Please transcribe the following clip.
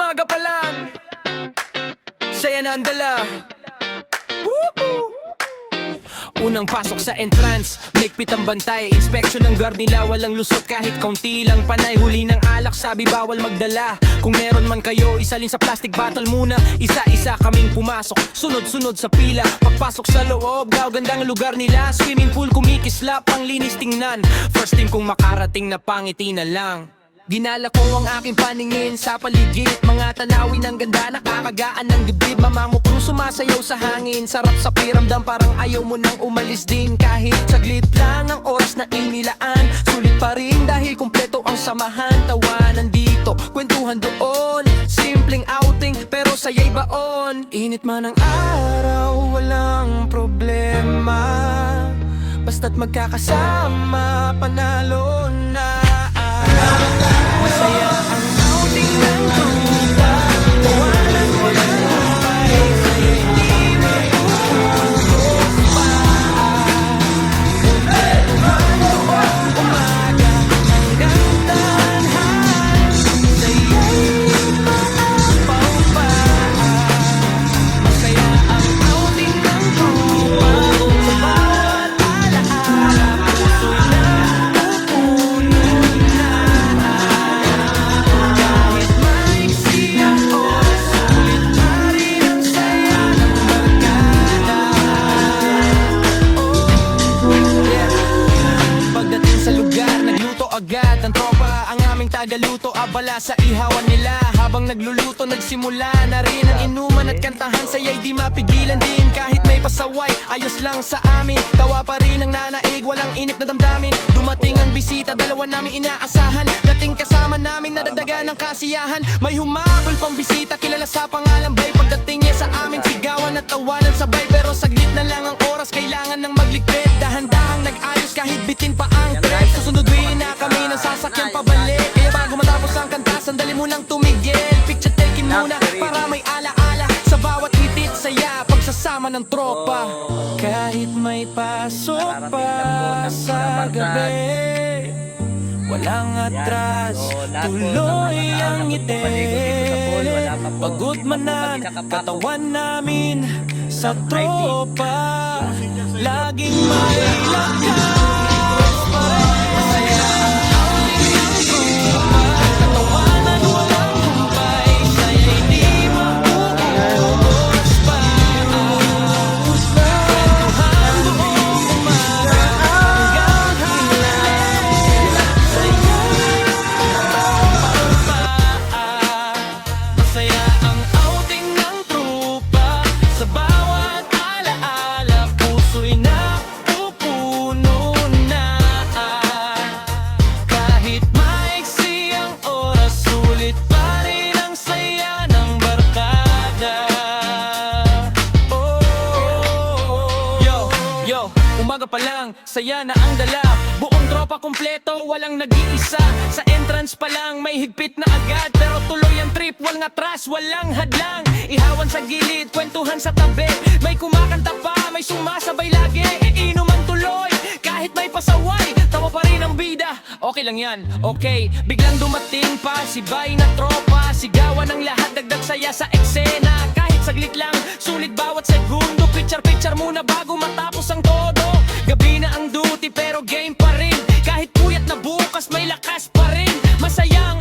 Umaga pa lang, saya na ang dala. Unang pasok sa entrance, ligpit ang bantay. Inspection ng guard nila, walang lusot kahit kaunti lang panay. Huli ng alak, sabi bawal magdala. Kung meron man kayo, isalin sa plastic bottle muna. Isa-isa kaming pumasok, sunod-sunod sa pila. Pagpasok sa loob, gagandang lugar nila. Swimming pool, kumikislap, ang linis tingnan. First thing kung makarating na pangiti na lang. Ginala ko ang aking paningin sa paligid. Mga tanawin ng ganda, nakakagaan ng dibdib. Mamango kung sumasayaw sa hangin. Sarap sa piramdam, parang ayaw mo nang umalis din. Kahit saglit lang ang oras na inilaan, sulit pa rin dahil kumpleto ang samahan. Tawanan dito, kwentuhan doon. Simpleng outing, pero saya'y baon. Init man ang araw, walang problema. Basta't magkakasama, panalo na. Masaya ang outing ng grupa. Tawanan mo lang buhay, sa'yo hindi magpupulot pa. Buong umaga hanggang tanghal, sa'yo'y maapaw pa. Masaya ang outing ng grupa. Sa bawat alaala, puso'y napupuno na. Kahit maiksi ang oras, sulit pa rin ang saya ng barkada. Pagdating sa lugar, nagluto agad ang tropa. Ang aming tagaluto, abala sa ihawan nila. Habang nagluluto, nagsimula na rin ang inuman at kantahan. Saya'y di mapigilan din kahit may pasaway. Ayos lang sa amin, tawa pa rin ang nanaig. Walang inip na damdamin. Dumating ang bisita, dalawa namin inaasahan. Dating kasama namin, nadagdagan ng kasiyahan. May humabol pang bisita, kilala sa pangalan Bay. Pagdating niya sa amin, sigawan at tawanan sabay. Pero saglit na lang ang oras, kailangan ng magligpit. Dahan-dahang nag-ayos kahit bitin pa ang trip. Susunduin na kami ng sasakyan pabalik. Kaya bago matapos ang kanta, sandali munang tumigil. Picture taking muna para may ala-ala. Sa bawat itit, saya pagsasama ng tropa. Kahit may pasok pa sa gabi, walang atras, tuloy ang ngiti. Pagod man ang katawan namin sa tropa, laging may lakas pa rin. Masaya ang outing ng grupa. Katawanan walang humpay, saya'y di maubos pa. Kwentuhan buong umaga hanggang halik. Masaya ang outing ng trupa. Sa bawat alaala, puso'y napupuno na. Kahit maiksi ang oras, sulit pa rin ang saya ng barkada. Yo, umaga pa lang, saya na ang dala. Buong tropa kumpleto, walang nag-iisa. Sa entrance pa lang, may higpit na agad. Pero tuloy ang trip, walang atras, walang hadlang. Ihawan sa gilid, kwentuhan sa tabi. May kumakanta pa, may sumasabay lagi. Iinuman tuloy, kahit may pasaway. Tawa pa rin ang bida, okay lang yan, okay. Biglang dumating pa, si Bay na tropa. Sigawan ang lahat, dagdag saya sa eksena. Kahit saglit lang, sulit bawat segundo. Picture muna bago matapos ang todo. Gabi na ang duty pero game pa rin. Kahit puyat na bukas, may lakas pa rin. Masaya ang